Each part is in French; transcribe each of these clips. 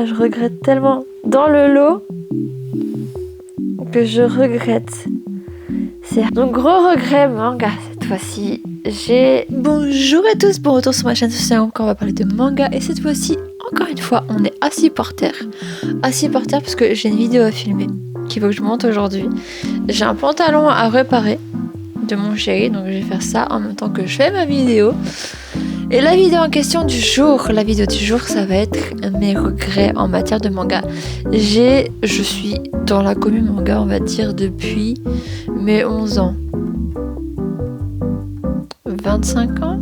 je regrette tellement. Dans le lot que je regrette, c'est donc gros regret manga cette fois-ci. Bonjour à tous, bon retour sur ma chaîne sociale, encore on va parler de manga et cette fois-ci, encore une fois, on est assis par terre. Assis par terre parce que j'ai une vidéo à filmer qu'il faut que je monte aujourd'hui. J'ai un pantalon à réparer de mon chéri, donc je vais faire ça en même temps que je fais ma vidéo. Et la vidéo en question du jour, ça va être mes regrets en matière de manga. Je suis dans la commune manga, on va dire, depuis mes 11 ans. 25 ans?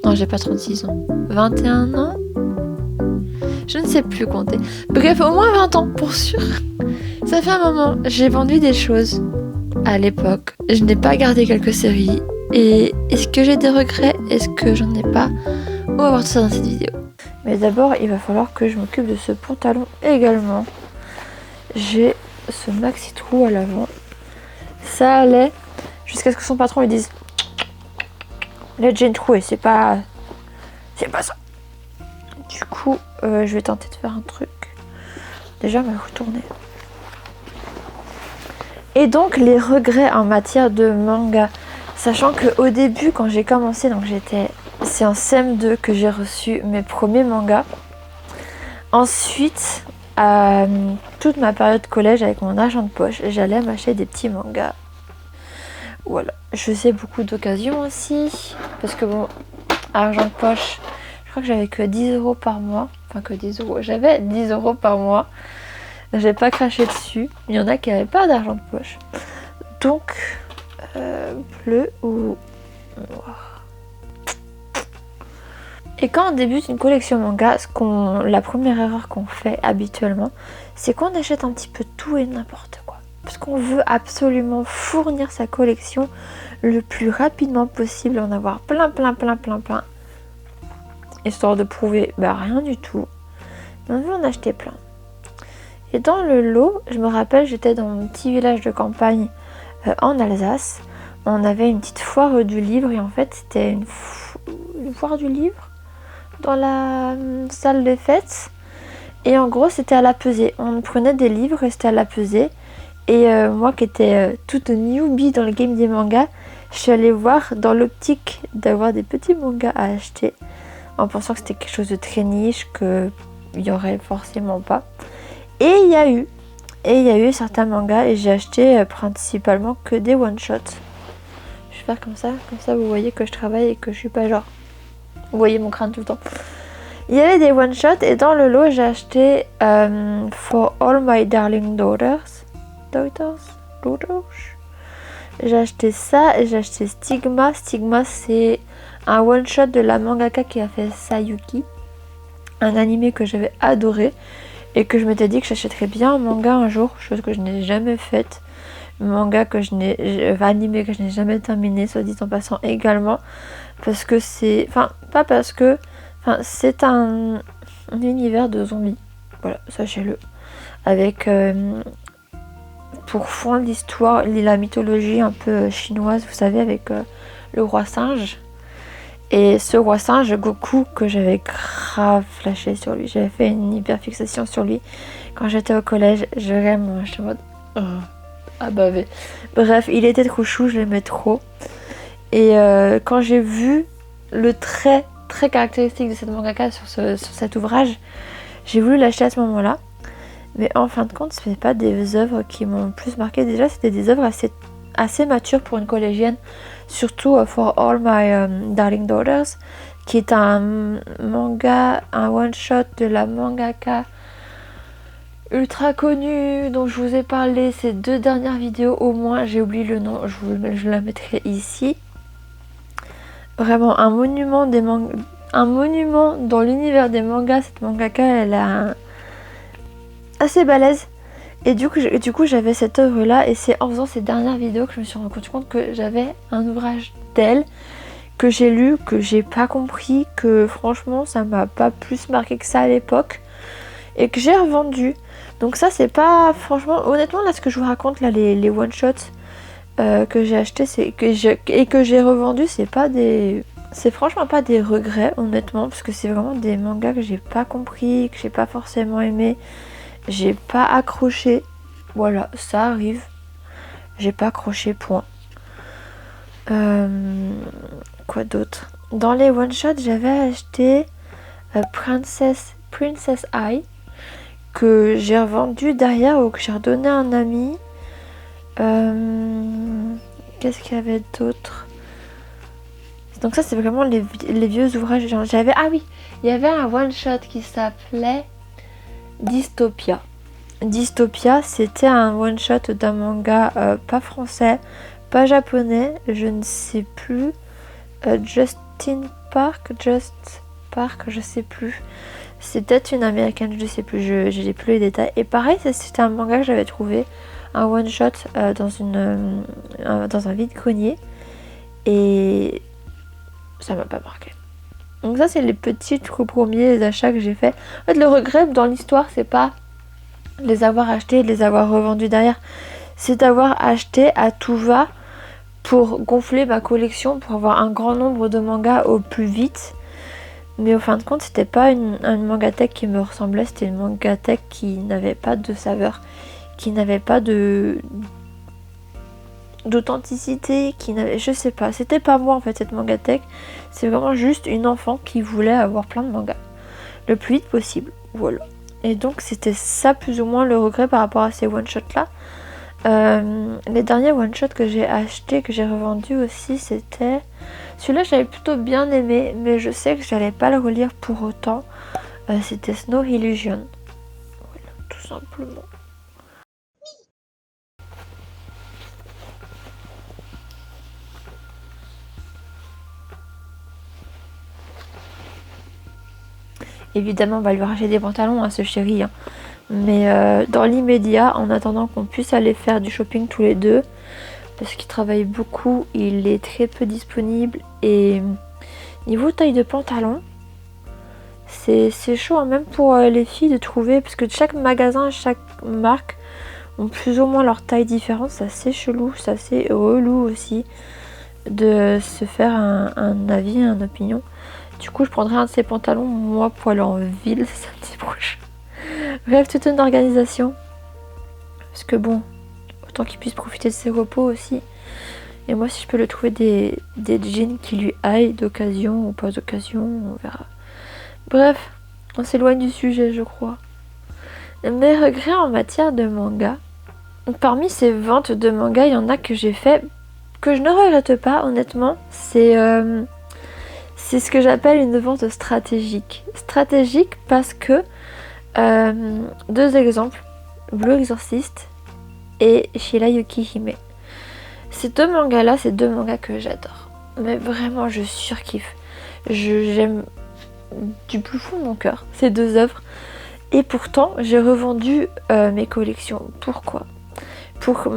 Non, j'ai pas 36 ans. 21 ans? Je ne sais plus compter. Bref, au moins 20 ans, pour sûr. Ça fait un moment, j'ai vendu des choses à l'époque. Je n'ai pas gardé quelques séries. Et est-ce que j'ai des regrets? Est-ce que j'en ai pas? On va voir tout ça dans cette vidéo. Mais d'abord, il va falloir que je m'occupe de ce pantalon également. J'ai ce maxi trou à l'avant. Ça allait jusqu'à ce que son patron lui dise: là, j'ai une trouée, c'est pas ça. Du coup, je vais tenter de faire un truc. Déjà, me retourner. Et donc, les regrets en matière de manga. Sachant qu'au début, quand j'ai commencé, donc c'est en CM2 que j'ai reçu mes premiers mangas. Ensuite, toute ma période collège avec mon argent de poche, j'allais m'acheter des petits mangas. Voilà, je faisais beaucoup d'occasions aussi. Parce que bon, argent de poche, je crois que j'avais que 10 € par mois. Enfin, que 10 €. J'avais 10 € par mois. J'ai pas craché dessus. Il y en a qui n'avaient pas d'argent de poche. Donc, bleu ou noir. Et quand on débute une collection manga, la première erreur qu'on fait habituellement, c'est qu'on achète un petit peu tout et n'importe quoi. Parce qu'on veut absolument fournir sa collection le plus rapidement possible, en avoir plein. Histoire de prouver rien du tout. Mais on veut en acheter plein. Et dans le lot, je me rappelle, j'étais dans mon petit village de campagne en Alsace. On avait une petite foire du livre et en fait c'était une foire du livre dans la salle des fêtes. Et en gros c'était à la pesée. On prenait des livres et c'était à la pesée. Et moi qui étais toute newbie dans le game des mangas, je suis allée voir dans l'optique d'avoir des petits mangas à acheter. En pensant que c'était quelque chose de très niche, qu'il n'y aurait forcément pas. Et il y a eu certains mangas et j'ai acheté principalement que des one-shots. Je vais faire comme ça vous voyez que je travaille et que je suis pas genre... Vous voyez mon crâne tout le temps. Il y avait des one-shots et dans le lot j'ai acheté For All My Darling Daughters. J'ai acheté ça et j'ai acheté Stigma. Stigma c'est un one-shot de la mangaka qui a fait Sayuki. Un animé que j'avais adoré. Et que je m'étais dit que j'achèterais bien un manga un jour, chose que je n'ai jamais faite. Manga que animé que je n'ai jamais terminé, soit dit en passant également. Parce que c'est... Enfin, pas parce que... Enfin, c'est un univers de zombies. Voilà, sachez-le. Avec... pour fond l'histoire, la mythologie un peu chinoise, vous savez, avec le roi singe. Et ce roi singe, Goku, que j'avais grave flashé sur lui. J'avais fait une hyper fixation sur lui. Quand j'étais au collège, j'étais en mode... à baver. Bref, il était trop chou, je l'aimais trop. Et quand j'ai vu le trait très caractéristique de cette mangaka sur cet ouvrage, j'ai voulu l'acheter à ce moment-là. Mais en fin de compte, ce n'est pas des œuvres qui m'ont le plus marqué. Déjà, c'était des œuvres assez matures pour une collégienne. Surtout For All My Darling Daughters, qui est un manga, un one-shot de la mangaka ultra connue dont je vous ai parlé ces 2 dernières vidéos au moins. J'ai oublié le nom, je la mettrai ici. Vraiment un monument dans l'univers des mangas. Cette mangaka, elle est assez balèze. Et du coup j'avais cette œuvre là et c'est en faisant ces dernières vidéos que je me suis rendu compte que j'avais un ouvrage d'elle que j'ai lu, que j'ai pas compris, que franchement ça m'a pas plus marqué que ça à l'époque et que j'ai revendu. Donc ça c'est pas... Franchement, honnêtement là ce que je vous raconte là, les one shots que j'ai acheté que j'ai revendu, c'est pas des C'est franchement pas des regrets honnêtement, parce que c'est vraiment des mangas que j'ai pas compris, que j'ai pas forcément aimé, j'ai pas accroché. Voilà, ça arrive. J'ai pas accroché, point. Quoi d'autre? Dans les one-shots, j'avais acheté Princess Eye, que j'ai revendu derrière ou que j'ai redonné à un ami. Qu'est-ce qu'il y avait d'autre? Donc ça, c'est vraiment les vieux ouvrages. J'avais, ah oui, il y avait un one-shot qui s'appelait Dystopia. Dystopia, c'était un one-shot d'un manga pas français, pas japonais, je ne sais plus. Just Park, je sais plus. C'était une américaine, je ne sais plus, je n'ai plus les détails. Et pareil, c'était un manga que j'avais trouvé, un one-shot dans un vide-grenier. Et ça m'a pas marqué. Donc ça, c'est les petits premiers achats que j'ai fait. En fait, le regret dans l'histoire, c'est pas les avoir achetés et les avoir revendus derrière. C'est d'avoir acheté à tout va pour gonfler ma collection, pour avoir un grand nombre de mangas au plus vite. Mais au fin de compte, c'était pas une mangatech qui me ressemblait, c'était une mangatech qui n'avait pas de saveur, qui n'avait pas d'authenticité, qui n'avait, je sais pas, c'était pas moi en fait cette mangatech, c'est vraiment juste une enfant qui voulait avoir plein de mangas le plus vite possible, voilà. Et donc c'était ça plus ou moins le regret par rapport à ces one shots là. Les derniers one shots que j'ai acheté, que j'ai revendu aussi, c'était celui-là, j'avais plutôt bien aimé, mais je sais que j'allais pas le relire pour autant. C'était Snow Illusion, voilà, tout simplement. Évidemment, on va lui racheter des pantalons à ce chéri, hein. Mais dans l'immédiat, en attendant qu'on puisse aller faire du shopping tous les deux, parce qu'il travaille beaucoup, il est très peu disponible. Et niveau taille de pantalon, c'est chaud, hein, même pour les filles de trouver, parce que chaque magasin, chaque marque ont plus ou moins leur taille différente. C'est assez chelou, c'est assez relou aussi de se faire un avis, une opinion. Du coup, je prendrai un de ces pantalons, moi, pour aller en ville samedi prochain. Bref, toute une organisation. Parce que bon, autant qu'il puisse profiter de ses repos aussi. Et moi, si je peux le trouver des jeans qui lui aillent d'occasion ou pas d'occasion, on verra. Bref, on s'éloigne du sujet, je crois. Mes regrets en matière de manga. Parmi ces ventes de manga, il y en a que j'ai fait que je ne regrette pas, honnêtement. C'est ce que j'appelle une vente stratégique. Stratégique parce que, deux exemples, Blue Exorcist et Shirayuki Hime. Ces deux mangas-là, c'est deux mangas que j'adore. Mais vraiment, je surkiffe. J'aime du plus fond de mon cœur ces deux œuvres. Et pourtant, j'ai revendu mes collections. Pourquoi? Pour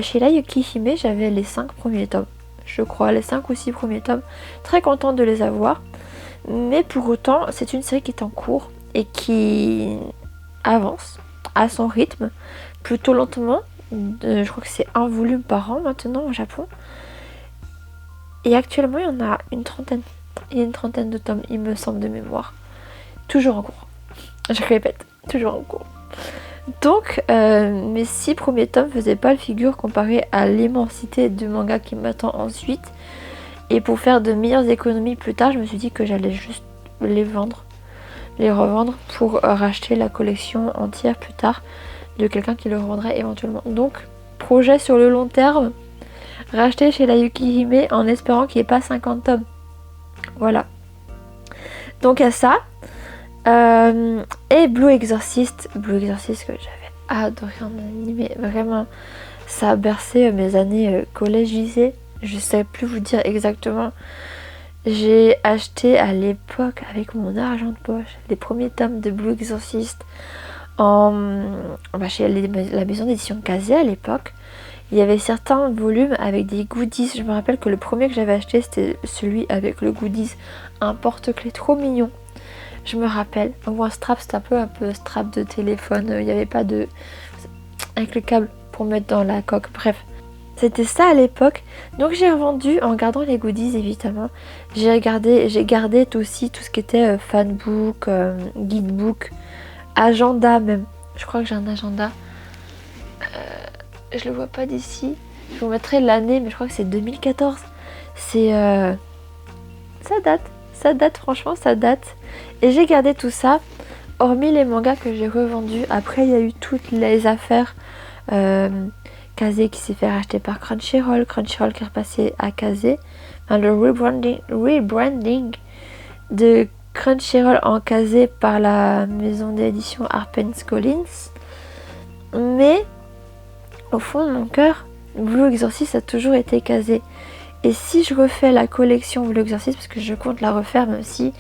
Shirayuki Hime, j'avais les 5 premiers tomes. Je crois, les 5 ou 6 premiers tomes. Très contente de les avoir. Mais pour autant, c'est une série qui est en cours et qui avance à son rythme, plutôt lentement. Je crois que c'est un volume par an maintenant au Japon. Et actuellement, il y en a une trentaine. Il y a une trentaine de tomes, il me semble, de mémoire. Toujours en cours. Je répète, toujours en cours. Donc, mes 6 premiers tomes faisaient pas le figure comparé à l'immensité du manga qui m'attend ensuite. Et pour faire de meilleures économies plus tard, je me suis dit que j'allais juste les vendre, les revendre pour racheter la collection entière plus tard de quelqu'un qui le revendrait éventuellement. Donc, projet sur le long terme, racheter chez la Yukihime en espérant qu'il n'y ait pas 50 tomes. Voilà. Donc à ça. Et Blue Exorcist que j'avais adoré en animé, vraiment ça a bercé mes années collège-lycée, je ne sais plus vous dire exactement. J'ai acheté à l'époque avec mon argent de poche les premiers tomes de Blue Exorcist chez la maison d'édition Kazé à l'époque. Il y avait certains volumes avec des goodies. Je me rappelle que le premier que j'avais acheté, c'était celui avec le goodies, un porte-clés trop mignon. Je me rappelle. Ou un strap, c'était un peu strap de téléphone. Il n'y avait pas de... avec le câble pour mettre dans la coque. Bref, C'était ça à l'époque. Donc j'ai revendu en gardant les goodies évidemment. J'ai gardé aussi tout ce qui était fanbook, guidebook, agenda même. Je crois que j'ai un agenda. Je le vois pas d'ici. Je vous mettrai l'année, mais je crois que c'est 2014. C'est ça date franchement, ça date. Et j'ai gardé tout ça, hormis les mangas que j'ai revendus. Après il y a eu toutes les affaires. Kazé qui s'est fait racheter par Crunchyroll qui est repassé à Kazé. Enfin, le rebranding de Crunchyroll en Kazé par la maison d'édition HarperCollins. Mais au fond de mon cœur, Blue Exorcist a toujours été Kazé. Et si je refais la collection Blue Exorcist, parce que je compte la refaire, même si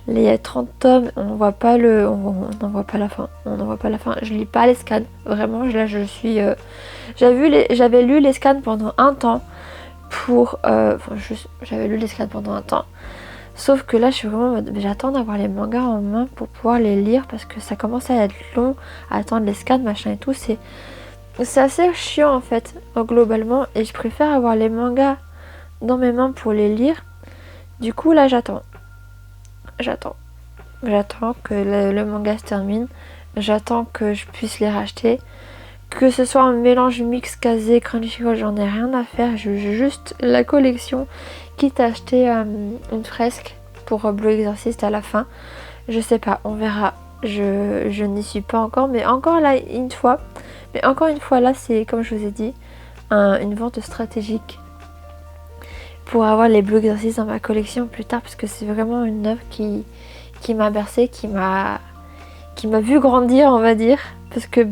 les 30 tomes, on n'en voit pas la fin. Je lis pas les scans. Vraiment, là je suis... J'avais lu les scans pendant un temps. J'avais lu les scans pendant un temps. Sauf que là, je suis vraiment en mode... J'attends d'avoir les mangas en main pour pouvoir les lire. Parce que ça commence à être long à attendre les scans, machin et tout. C'est assez chiant en fait, globalement. Et je préfère avoir les mangas dans mes mains pour les lire. Du coup, là, j'attends que le manga se termine. J'attends que je puisse les racheter. Que ce soit un mélange mix Kazé, Crunchyroll, j'en ai rien à faire. Je veux juste la collection, quitte à acheter une fresque pour Blue Exorcist à la fin. Je sais pas, on verra. Je n'y suis pas encore, mais encore là une fois. Mais encore une fois là, c'est comme je vous ai dit, une vente stratégique pour avoir les Blue Exorcist dans ma collection plus tard, parce que c'est vraiment une œuvre qui m'a bercée, qui m'a vu grandir, on va dire, parce que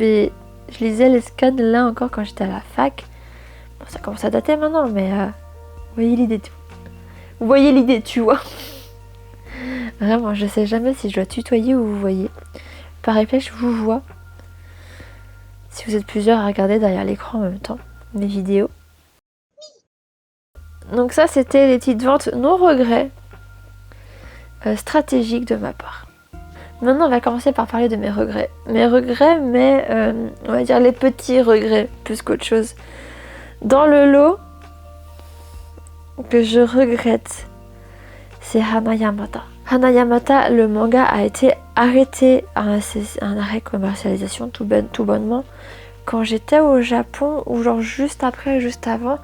je lisais les scans là encore quand j'étais à la fac. Bon, ça commence à dater maintenant, mais vous voyez l'idée, tu vois. Vraiment, je sais jamais si je dois tutoyer ou vous voyez. Par réflexe, je vous vois. Si vous êtes plusieurs à regarder derrière l'écran en même temps mes vidéos. Donc ça, c'était les petites ventes non regrets stratégiques de ma part. Maintenant, on va commencer par parler de mes regrets. Mes regrets, mais on va dire les petits regrets plus qu'autre chose. Dans le lot que je regrette, c'est Hana Yamata. Hana Yamata, le manga a été arrêté à un arrêt de commercialisation tout bonnement quand j'étais au Japon, ou genre juste après, juste avant,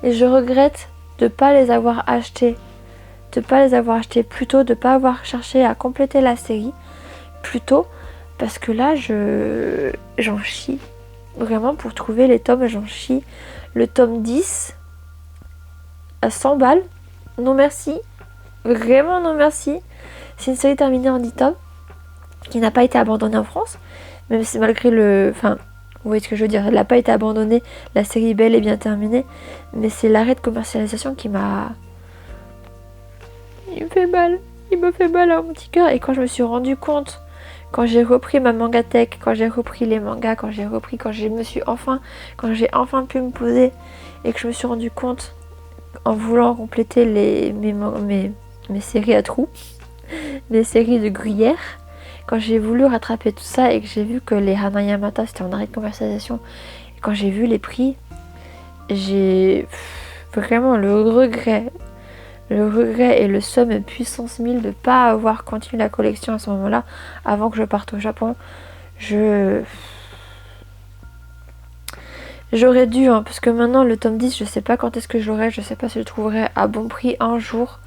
et je regrette de ne pas les avoir achetés. Plus tôt, de ne pas avoir cherché à compléter la série plus tôt, parce que là j'en chie. Vraiment, pour trouver les tomes, j'en chie. Le tome 10 à 100 balles, non merci. Vraiment non merci. C'est une série terminée en 10 tomes qui n'a pas été abandonnée en France, même si malgré enfin, vous voyez ce que je veux dire, elle n'a pas été abandonnée, la série est belle et bien terminée, mais c'est l'arrêt de commercialisation qui m'a... Il me fait mal à mon petit cœur. Et quand je me suis rendu compte, quand j'ai repris ma mangatech, quand j'ai repris les mangas, quand j'ai enfin pu me poser, et que je me suis rendu compte, en voulant compléter mes séries à trous, mes séries de gruyère, quand j'ai voulu rattraper tout ça et que j'ai vu que les Hana Yamata c'était en arrêt de commercialisation, et quand j'ai vu les prix, j'ai vraiment le regret et le somme puissance 1000 de ne pas avoir continué la collection à ce moment-là, avant que je parte au Japon. J'aurais dû, hein, parce que maintenant le tome 10, je sais pas quand est-ce que je l'aurai, je sais pas si je le trouverai à bon prix un jour.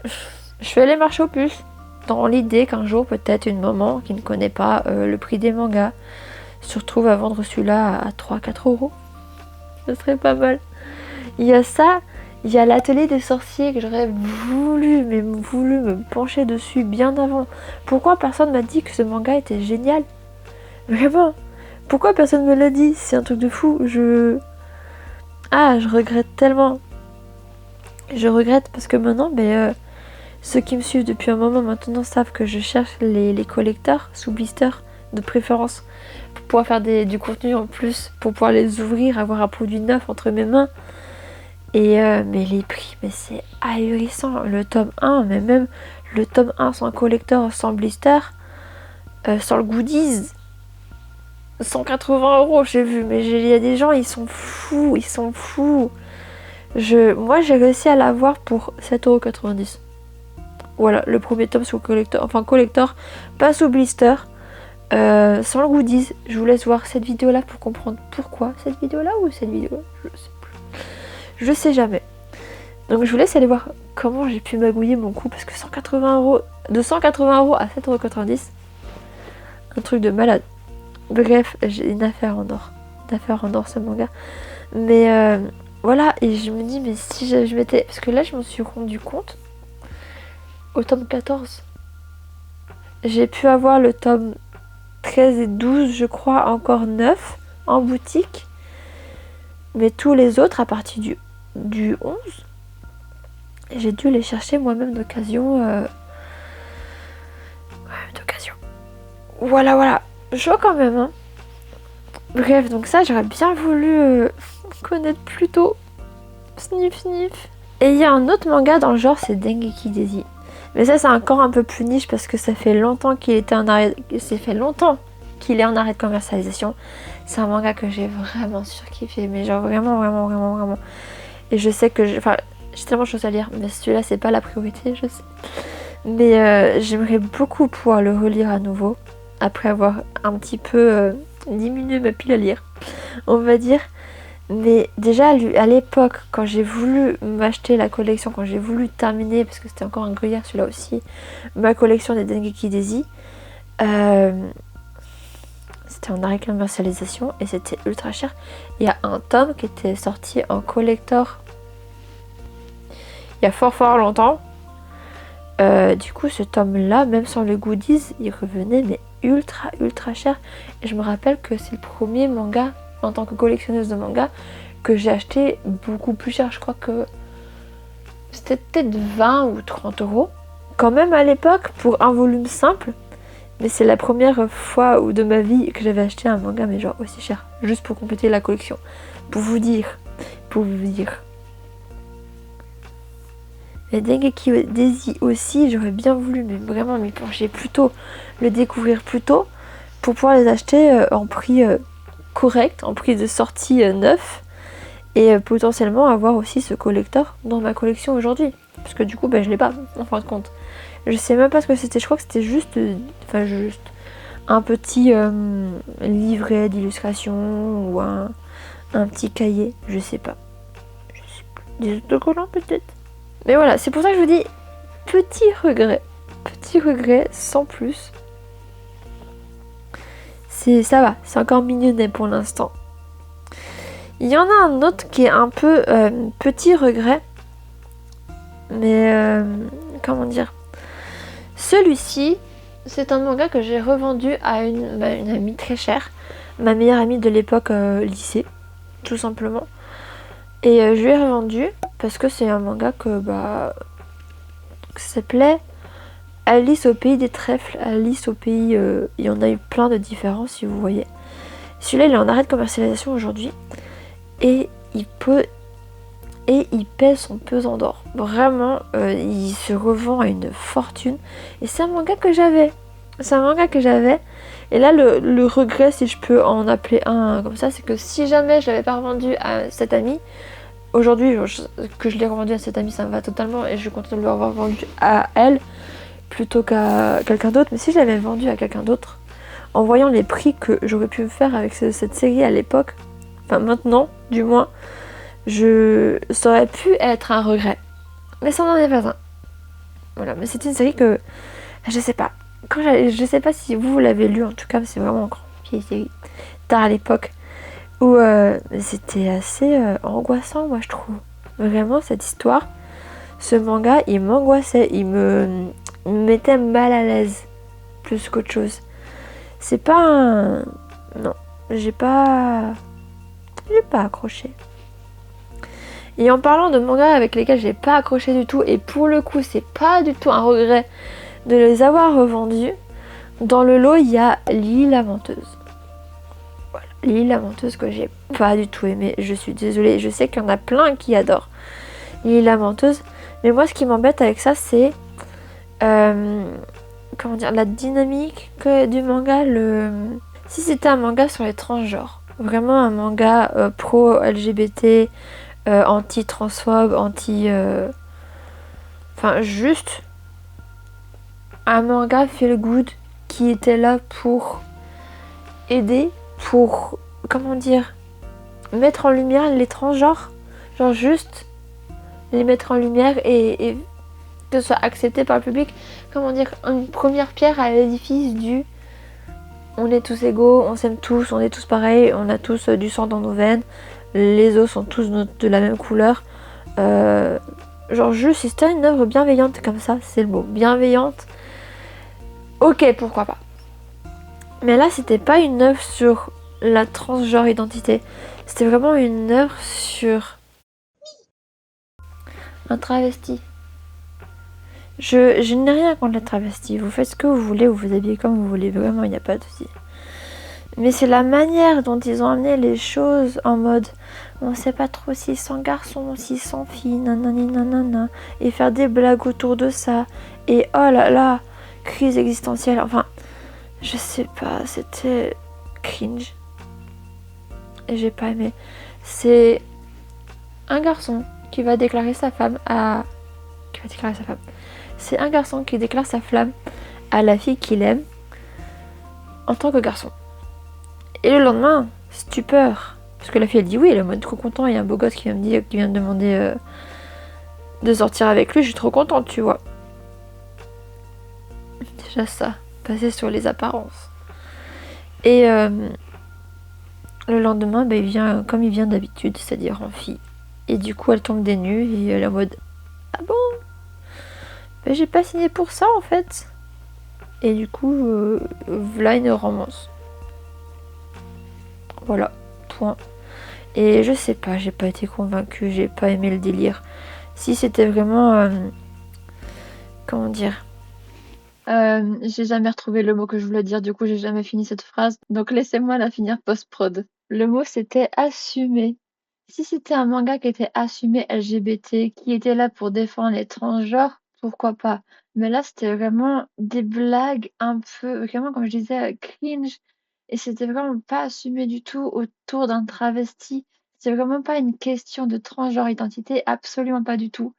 Je vais aller marcher aux puces, dans l'idée qu'un jour, peut-être une maman qui ne connaît pas le prix des mangas se retrouve à vendre celui-là à 3-4 euros. Ce serait pas mal. Il y a ça, il y a l'atelier des sorciers que j'aurais voulu me pencher dessus bien avant. Pourquoi personne m'a dit que ce manga était génial? Vraiment, pourquoi personne me l'a dit? C'est un truc de fou. Je regrette tellement. Je regrette parce que maintenant, ceux qui me suivent depuis un moment maintenant savent que je cherche les collecteurs sous blister de préférence pour pouvoir faire du contenu en plus, pour pouvoir les ouvrir, avoir un produit neuf entre mes mains. Et mais les prix, mais c'est ahurissant. Le tome 1, mais même le tome 1 sans collecteur, sans blister, sans le goodies, 180 €, j'ai vu, mais il y a des gens, ils sont fous, ils sont fous. Moi, j'ai réussi à l'avoir pour 7,90 €. Voilà, le premier tome sous collector, enfin collector, pas sous blister, sans le goodies. Je vous laisse voir cette vidéo-là pour comprendre pourquoi. Cette vidéo-là ou cette vidéo-là, je sais plus. Je sais jamais. Donc je vous laisse aller voir comment j'ai pu magouiller mon coup, parce que 180 €, de 180 € à 7,90 €, un truc de malade. Bref, j'ai une affaire en or. Une affaire en or ce manga. Mais voilà, et je me dis, mais si je m'étais... Parce que là, je me suis rendu compte, au tome 14, j'ai pu avoir le tome 13 et 12, je crois, encore 9 en boutique. Mais tous les autres, à partir du 11, j'ai dû les chercher moi-même d'occasion. D'occasion. Voilà, voilà. Chaud quand même, hein. Bref, donc ça, j'aurais bien voulu connaître plus tôt. Sniff, sniff. Et il y a un autre manga dans le genre, c'est Dengeki Daisy. Mais ça, c'est encore un peu plus niche parce que ça fait longtemps qu'il était en arrêt. Ça fait longtemps qu'il est en arrêt de commercialisation. C'est un manga que j'ai vraiment surkiffé, mais genre vraiment, vraiment, vraiment, vraiment. Et je sais que j'ai tellement de choses à lire, mais celui-là, c'est pas la priorité, je sais. Mais j'aimerais beaucoup pouvoir le relire à nouveau, après avoir un petit peu diminué ma pile à lire, on va dire. Mais déjà, à l'époque, quand j'ai voulu m'acheter la collection, quand j'ai voulu terminer, parce que c'était encore un gruyère celui-là aussi, ma collection des Dengeki Daisy, c'était en arrêt de commercialisation et c'était ultra cher. Il y a un tome qui était sorti en collector il y a fort fort longtemps. Du coup, ce tome-là, même sans les goodies, il revenait mais ultra ultra cher. Et je me rappelle que c'est le premier manga, en tant que collectionneuse de manga, que j'ai acheté beaucoup plus cher. Je crois que c'était peut-être 20 ou 30 €. Quand même à l'époque, pour un volume simple. Mais c'est la première fois de ma vie que j'avais acheté un manga, mais genre aussi cher. Juste pour compléter la collection. Pour vous dire. Pour vous dire. Et Dengeki Daisy aussi, j'aurais bien voulu, mais vraiment m'y pencher plus tôt, le découvrir plus tôt, pour pouvoir les acheter en prix correct, en prix de sortie neuf, et potentiellement avoir aussi ce collector dans ma collection aujourd'hui. Parce que du coup, je l'ai pas, en fin de compte. Je sais même pas ce que c'était, je crois que c'était juste un petit livret d'illustration ou un petit cahier, je sais pas. Je sais plus. Des autocollants peut-être. Mais voilà, c'est pour ça que je vous dis, petit regret sans plus. Ça va, c'est encore mignonnet pour l'instant. Il y en a un autre qui est un peu petit regret. Mais comment dire, celui-ci, c'est un manga que j'ai revendu à une amie très chère. Ma meilleure amie de l'époque lycée, tout simplement. Et je lui ai revendu parce que c'est un manga que ça s'appelait Alice au pays des trèfles. Alice au pays, il y en a eu plein de différences si vous voyez. Celui-là il est en arrêt de commercialisation aujourd'hui et il pèse son pesant d'or. Vraiment, il se revend à une fortune et c'est un manga que j'avais. Et là le regret, si je peux en appeler un comme ça, c'est que si jamais je l'avais pas revendu à cette amie, aujourd'hui que je l'ai revendu à cette amie, ça me va totalement et je suis contente de l'avoir vendu à elle plutôt qu'à quelqu'un d'autre. Mais si je l'avais vendu à quelqu'un d'autre, en voyant les prix que j'aurais pu faire avec cette série à l'époque, enfin maintenant du moins, ça aurait pu être un regret. Mais ça n'en est pas un. Voilà, mais c'est une série que je sais pas. Je sais pas si vous l'avez lu, en tout cas, c'est vraiment encore une vieille série. Tard à l'époque. Où c'était assez angoissant, moi je trouve. Vraiment, cette histoire, ce manga, il m'angoissait. Il me mettait mal à l'aise. Plus qu'autre chose. C'est pas un... Non, j'ai pas accroché. Et en parlant de mangas avec lesquels j'ai pas accroché du tout, et pour le coup c'est pas du tout un regret de les avoir revendus, dans le lot il y a Lily la menteuse. Voilà, Lily la menteuse que j'ai pas du tout aimé, je suis désolée, je sais qu'il y en a plein qui adorent Lily la menteuse, mais moi ce qui m'embête avec ça c'est comment dire, la dynamique du manga, Si c'était un manga sur les transgenres, vraiment un manga pro-LGBT, anti-transphobe, enfin, juste un manga feel good qui était là pour aider, pour, comment dire, mettre en lumière les transgenres. Genre juste les mettre en lumière et que ce soit accepté par le public. Comment dire, une première pierre à l'édifice du on est tous égaux, on s'aime tous, on est tous pareils, on a tous du sang dans nos veines, les os sont tous de la même couleur. Genre juste, si c'était une œuvre bienveillante comme ça, c'est le mot, bienveillante, ok, pourquoi pas. Mais là, c'était pas une œuvre sur la transgenre identité, c'était vraiment une œuvre sur un travesti. Je n'ai rien contre les travestis, vous faites ce que vous voulez, vous vous habillez comme vous voulez, vraiment, il n'y a pas de souci. Mais c'est la manière dont ils ont amené les choses en mode on sait pas trop s'ils sont garçons, s'ils sont filles, nanani nanana, et faire des blagues autour de ça. Et oh là là, crise existentielle, enfin, je sais pas, c'était cringe. Et j'ai pas aimé. C'est un garçon qui va déclarer sa femme à... Qui va déclarer sa femme. C'est un garçon qui déclare sa flamme à la fille qu'il aime en tant que garçon. Et le lendemain, stupeur. Parce que la fille elle dit oui, elle est en mode trop content, il y a un beau gosse qui vient me demander de sortir avec lui, je suis trop contente, tu vois. Déjà ça, passer sur les apparences. Et le lendemain, il vient comme il vient d'habitude, c'est-à-dire en fille. Et du coup, elle tombe des nues et elle est en mode ah bon, j'ai pas signé pour ça en fait. Et du coup, voilà une romance. Voilà, point. Et je sais pas, j'ai pas été convaincue, j'ai pas aimé le délire. Si c'était vraiment... comment dire, j'ai jamais retrouvé le mot que je voulais dire, du coup j'ai jamais fini cette phrase. Donc laissez-moi la finir post-prod. Le mot c'était assumer. Si c'était un manga qui était assumé LGBT, qui était là pour défendre les transgenres, pourquoi pas. Mais là c'était vraiment des blagues un peu, vraiment comme je disais, cringe. Et c'était vraiment pas assumé du tout autour d'un travesti. C'est vraiment pas une question de transgenre identité, absolument pas du tout.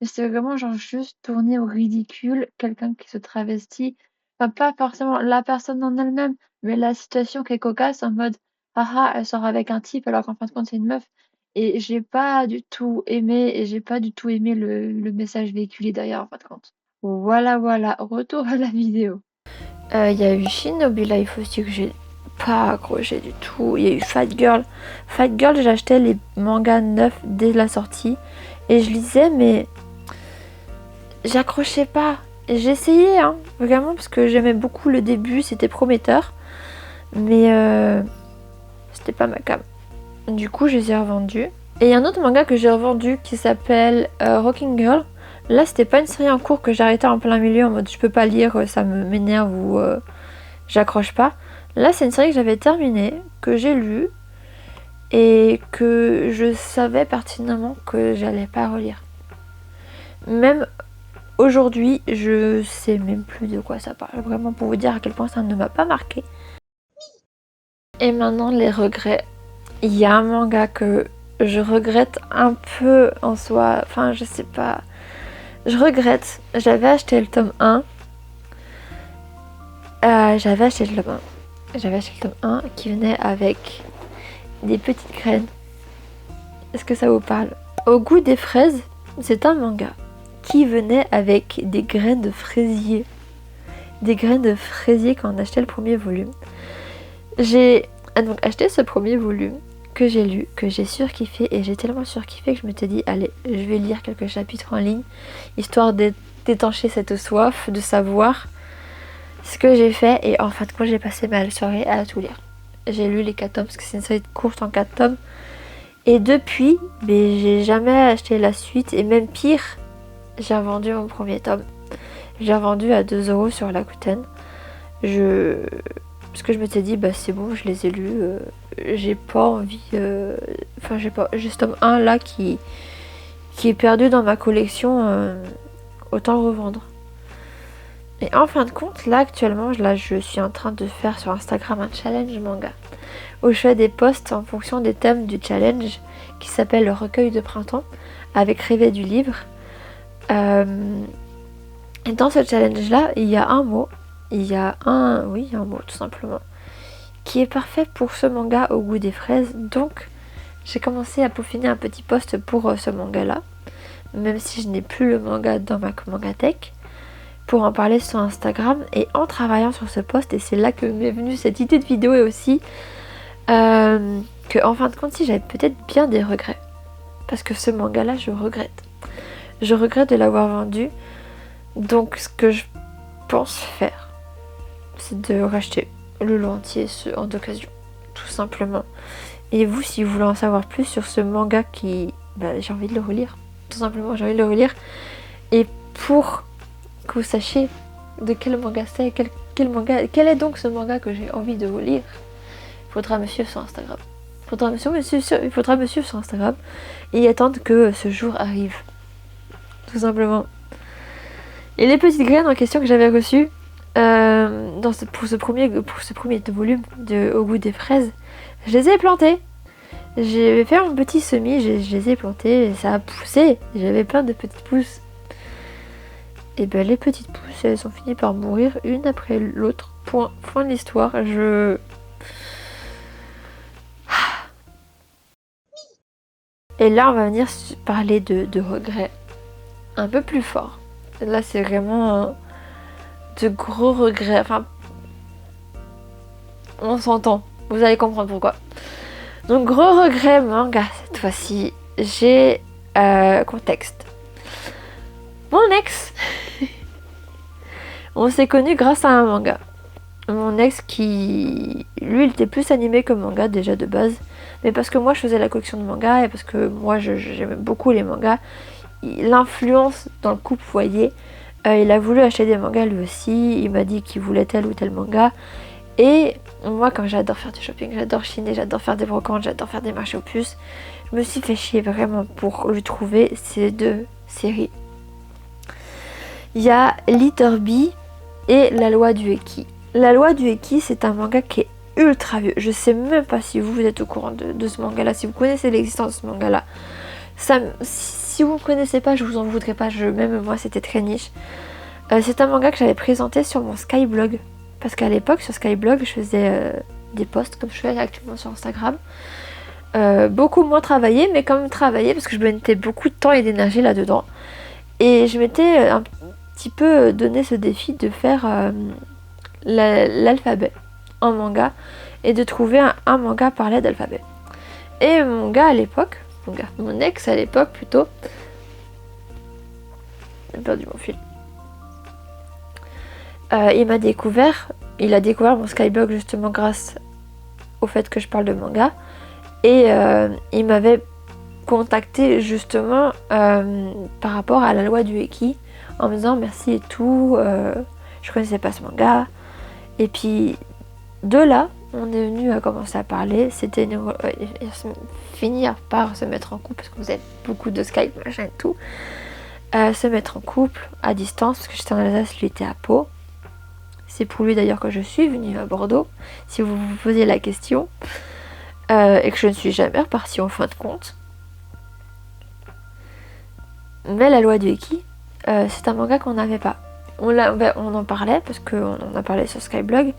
C'est vraiment genre juste tourner au ridicule, quelqu'un qui se travestit. Enfin, pas forcément la personne en elle-même, mais la situation qui est cocasse en mode haha, elle sort avec un type alors qu'en fin de compte c'est une meuf. Et j'ai pas du tout aimé, et j'ai pas du tout aimé le message véhiculé derrière en fin de compte. Voilà, voilà, retour à la vidéo. Il y a eu Shinobi Life aussi que j'ai pas accroché du tout. Il y a eu Fat Girl. Fat Girl, j'achetais les mangas neufs dès la sortie et je lisais, mais j'accrochais pas. Et j'ai essayé, hein, vraiment, parce que j'aimais beaucoup le début, c'était prometteur. Mais c'était pas ma cam. Du coup, je les ai revendus. Et il y a un autre manga que j'ai revendu qui s'appelle Rocking Girl. Là, c'était pas une série en cours que j'arrêtais en plein milieu en mode je peux pas lire, ça m'énerve ou j'accroche pas. Là, c'est une série que j'avais terminée, que j'ai lue et que je savais pertinemment que j'allais pas relire. Même aujourd'hui, je sais même plus de quoi ça parle. Vraiment pour vous dire à quel point ça ne m'a pas marqué. Et maintenant, les regrets. Il y a un manga que je regrette un peu en soi. Enfin, je sais pas. Je regrette. J'avais acheté le tome 1. J'avais acheté le tome 1 qui venait avec des petites graines. Est-ce que ça vous parle? Au goût des fraises, c'est un manga qui venait avec des graines de fraisier. Des graines de fraisier quand on achetait le premier volume. J'ai donc acheté ce premier volume que j'ai lu, que j'ai surkiffé, et j'ai tellement surkiffé que je m'étais dit allez, je vais lire quelques chapitres en ligne, histoire d'étancher cette soif, de savoir ce que j'ai fait, et en fin de compte j'ai passé ma soirée à tout lire. J'ai lu les 4 tomes, parce que c'est une série courte en 4 tomes, et depuis, j'ai jamais acheté la suite, et même pire, j'ai revendu mon premier tome. J'ai revendu à 2 € sur Rakuten. Parce que je m'étais dit, c'est bon, je les ai lus, j'ai pas envie... Enfin, j'ai ce tome 1 là qui est perdu dans ma collection, autant le revendre. Et en fin de compte, là actuellement, je suis en train de faire sur Instagram un challenge manga où je fais des posts en fonction des thèmes du challenge qui s'appelle le recueil de printemps avec rêver du livre. Et dans ce challenge là, il y a un mot, un mot tout simplement, qui est parfait pour ce manga au goût des fraises. Donc j'ai commencé à peaufiner un petit post pour ce manga là, même si je n'ai plus le manga dans ma mangatech, pour en parler sur Instagram. Et en travaillant sur ce post, et c'est là que m'est venue cette idée de vidéo, et aussi que en fin de compte, si j'avais peut-être bien des regrets, parce que ce manga là je regrette de l'avoir vendu. Donc ce que je pense faire, c'est de racheter le lot entier en occasion, tout simplement. Et vous, si vous voulez en savoir plus sur ce manga j'ai envie de le relire, tout simplement, j'ai envie de le relire. Et pour que vous sachiez de quel manga c'est, quel est donc ce manga que j'ai envie de relire, il faudra me suivre sur Instagram. Il faudra me suivre sur Instagram et attendre que ce jour arrive, tout simplement. Et les petites graines en question que j'avais reçues pour ce premier volume de Au goût des fraises, je les ai plantées. J'ai fait mon petit semis, je les ai plantées et ça a poussé. J'avais plein de petites pousses. Et ben les petites pousses, elles ont fini par mourir une après l'autre. Fin de l'histoire. Et là, on va venir parler de regrets un peu plus forts. Là, c'est vraiment de gros regrets. Enfin, on s'entend. Vous allez comprendre pourquoi. Donc, gros regrets manga cette fois-ci. J'ai contexte. Mon ex, on s'est connus grâce à un manga. Mon ex lui, il était plus animé que manga déjà de base. Mais parce que moi, je faisais la collection de mangas et parce que moi, j'aimais beaucoup les mangas. L'influence dans le couple, vous voyez, il a voulu acheter des mangas lui aussi. Il m'a dit qu'il voulait tel ou tel manga. Et moi, quand j'adore faire du shopping, j'adore chiner, j'adore faire des brocantes, j'adore faire des marchés aux puces, je me suis fait chier vraiment pour lui trouver ces deux séries. Il y a Litterby et La Loi du Eki. La Loi du Eki, c'est un manga qui est ultra vieux. Je sais même pas si vous êtes au courant de ce manga là, si vous connaissez l'existence de ce manga là. Si vous ne connaissez pas, je vous en voudrais pas, même moi c'était très niche. C'est un manga que j'avais présenté sur mon Skyblog. Parce qu'à l'époque sur Skyblog je faisais des posts comme je fais actuellement sur Instagram. Beaucoup moins travaillé, mais quand même travaillé parce que je mettais beaucoup de temps et d'énergie là-dedans. Et je m'étais un petit peu donné ce défi de faire l'alphabet en manga et de trouver un manga parlé d'alphabet. Et mon ex à l'époque plutôt, j'ai perdu mon fil. Il a découvert mon Skyblog justement grâce au fait que je parle de manga. Et il m'avait contacté justement par rapport à La Loi du Eki en me disant merci et tout, je connaissais pas ce manga. Et puis de là, on est venu à commencer à parler. C'était finir par se mettre en couple parce que vous avez beaucoup de Skype, machin et tout. Se mettre en couple à distance parce que j'étais en Alsace, lui était à Pau. C'est pour lui d'ailleurs que je suis venue à Bordeaux, si vous vous posez la question. Et que je ne suis jamais repartie en fin de compte. Mais La Loi du Eki, c'est un manga qu'on n'avait pas. On en parlait parce qu'on en a parlé sur Skyblog.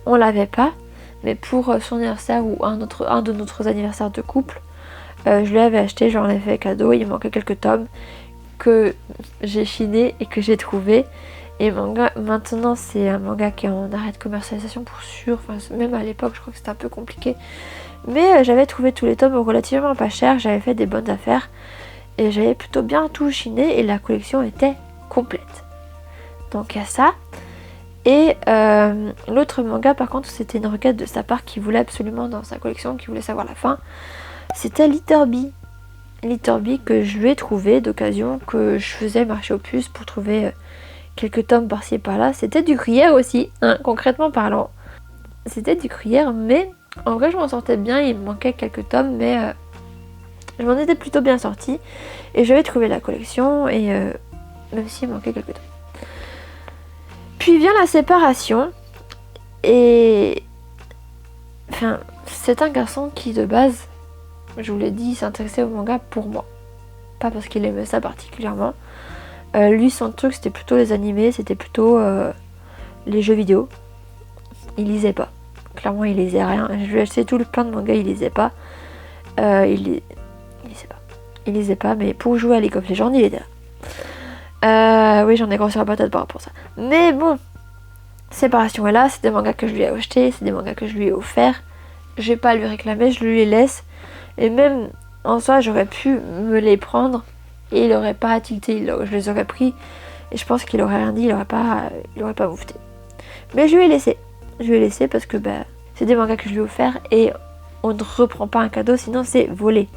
On l'avait pas, mais pour son anniversaire ou un de notre anniversaires de couple, je lui avais acheté, j'en ai fait cadeau. Il manquait quelques tomes que j'ai chiné et que j'ai trouvé. Et maintenant c'est un manga qui est en arrêt de commercialisation pour sûr. Enfin, même à l'époque, je crois que c'était un peu compliqué. Mais j'avais trouvé tous les tomes relativement pas chers. J'avais fait des bonnes affaires et j'avais plutôt bien tout chiné et la collection était complète. Donc il y a ça. Et l'autre manga par contre, c'était une requête de sa part qui voulait absolument dans sa collection, qui voulait savoir la fin. C'était Litterby. Litterby que je lui ai trouvé d'occasion, que je faisais marcher aux puces pour trouver quelques tomes par-ci et par-là. C'était du gruyère aussi, hein, concrètement parlant. C'était du gruyère, mais en vrai je m'en sortais bien. Il me manquait quelques tomes, mais je m'en étais plutôt bien sortie. Et j'avais trouvé la collection, et même s'il manquait quelques tomes. Puis vient la séparation. Et... Enfin, c'est un garçon qui, de base, je vous l'ai dit, s'intéressait au manga pour moi. Pas parce qu'il aimait ça particulièrement. Lui, son truc, c'était plutôt les animés, c'était plutôt les jeux vidéo. Il lisait pas. Clairement, il lisait rien. Je lui ai acheté tout le plein de mangas, il lisait pas. Il lisait pas. Il lisait pas, mais pour jouer à League of Legends, il était là. Oui, j'en ai grossi la patate par rapport à ça. Mais bon, séparation est là, c'est des mangas que je lui ai achetés, c'est des mangas que je lui ai offerts. Je vais pas lui réclamer, je lui les laisse. Et même en soi, j'aurais pu me les prendre et il aurait pas tilté, je les aurais pris. Et je pense qu'il aurait rien dit, il aurait pas moufté. Mais je lui ai laissé. Je lui ai laissé parce que c'est des mangas que je lui ai offerts et on ne reprend pas un cadeau, sinon c'est volé.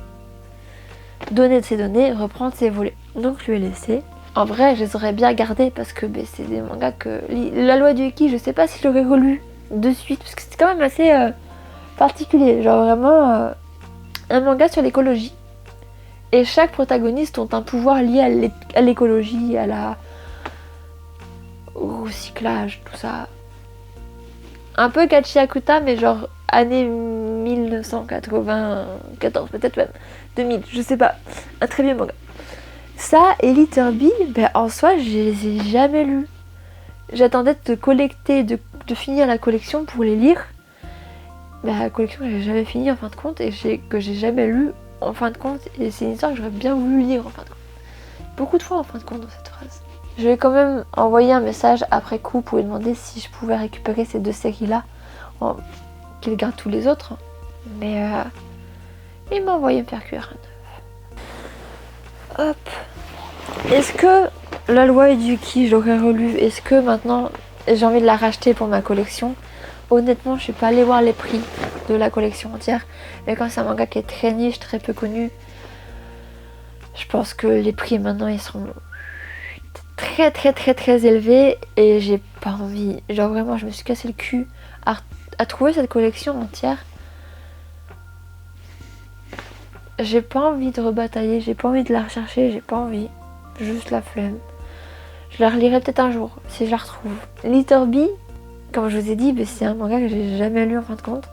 Donner de ses données, reprendre c'est voler. Donc je lui ai laissé. En vrai, je les aurais bien gardés parce que c'est des mangas que... La loi du Iki, je sais pas si je l'aurais relu de suite parce que c'est quand même assez particulier. Genre vraiment un manga sur l'écologie. Et chaque protagoniste ont un pouvoir lié à l'écologie, au recyclage, tout ça. Un peu Kachiakuta, mais genre année 1994, peut-être même 2000, je sais pas. Un très vieux manga. Ça et Litterby, en soi, je les ai jamais lus. J'attendais de collecter, de finir la collection pour les lire. La collection, j'ai jamais fini en fin de compte et que j'ai jamais lu en fin de compte. Et c'est une histoire que j'aurais bien voulu lire en fin de compte. Beaucoup de fois en fin de compte dans cette phrase. Je vais quand même envoyer un message après coup pour lui demander si je pouvais récupérer ces deux séries-là. Qu'il garde tous les autres. Mais il m'a envoyé me faire cuire un œuf. Hop. Est-ce que la loi Yuki, je l'aurais relu? Est-ce que maintenant j'ai envie de la racheter pour ma collection? Honnêtement, je suis pas allée voir les prix de la collection entière. Mais quand c'est un manga qui est très niche, très peu connu, je pense que les prix maintenant ils seront très très très très élevés. Et j'ai pas envie. Genre vraiment, je me suis cassé le cul à trouver cette collection entière. J'ai pas envie de rebatailler, j'ai pas envie de la rechercher, j'ai pas envie. Juste la flemme. Je la relirai peut-être un jour, si je la retrouve. Litterby, comme je vous ai dit, c'est un manga que j'ai jamais lu en fin de compte,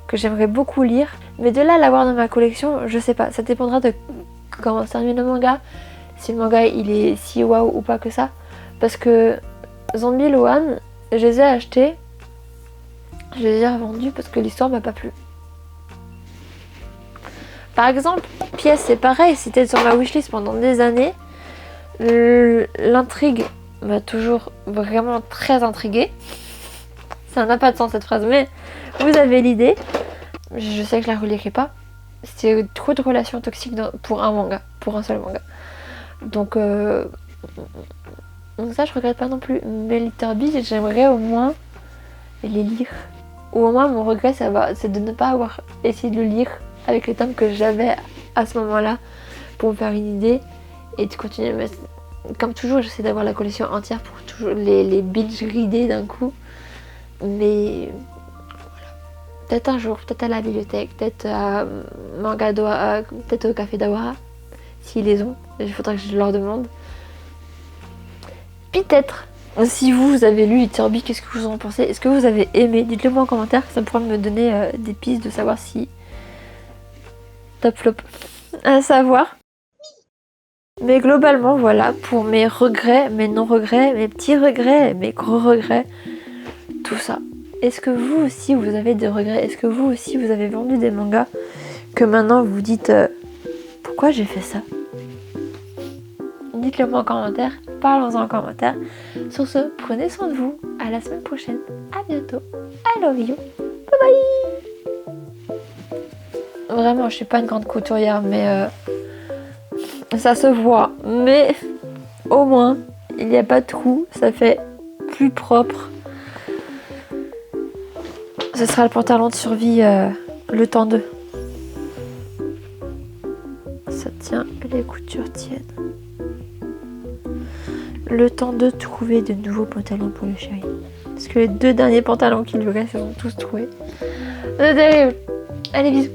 que j'aimerais beaucoup lire. Mais de là à l'avoir dans ma collection, je sais pas. Ça dépendra de comment se termine le manga. Si le manga il est si waouh ou pas que ça. Parce que Zombie Loan, je les ai achetés. Je les ai revendus parce que l'histoire m'a pas plu. Par exemple, Pièce, c'est pareil, c'était sur ma wishlist pendant des années. L'intrigue m'a toujours vraiment très intriguée. Ça n'a pas de sens cette phrase, mais vous avez l'idée. Je sais que je la relirai pas. C'est trop de relations toxiques pour un manga, pour un seul manga. Donc ça, je regrette pas non plus. Mais Litterby, j'aimerais au moins les lire. Ou au moins, mon regret, c'est de ne pas avoir essayé de le lire avec les tomes que j'avais à ce moment-là pour me faire une idée et de continuer. Mais comme toujours, j'essaie d'avoir la collection entière pour toujours les binge reader d'un coup. Mais voilà. Peut-être un jour, peut-être à la bibliothèque, peut-être à Manga Doha, peut-être au Café Dawara, s'ils les ont. Il faudra que je leur demande. Peut-être. Si vous avez lu Litterby, qu'est-ce que vous en pensez? Est-ce que vous avez aimé? Dites-le moi en commentaire, ça pourra me donner des pistes de savoir si top flop à savoir. Mais globalement, voilà, pour mes regrets, mes non-regrets, mes petits regrets, mes gros regrets, tout ça. Est-ce que vous aussi, vous avez des regrets? Est-ce que vous aussi, vous avez vendu des mangas que maintenant vous dites pourquoi j'ai fait ça? Dites-le moi en commentaire, parlons-en en commentaire. Sur ce, prenez soin de vous, à la semaine prochaine, à bientôt, I love you, bye bye. Vraiment, je suis pas une grande couturière, mais ça se voit. Mais au moins, il n'y a pas de trou, ça fait plus propre. Ce sera le pantalon de survie, le temps 2. Ça tient, les coutures tiennent. Le temps de trouver de nouveaux pantalons pour le chéri. Parce que les 2 derniers pantalons qui lui restent, ils sont tous trouvés. C'est terrible. Allez, bisous.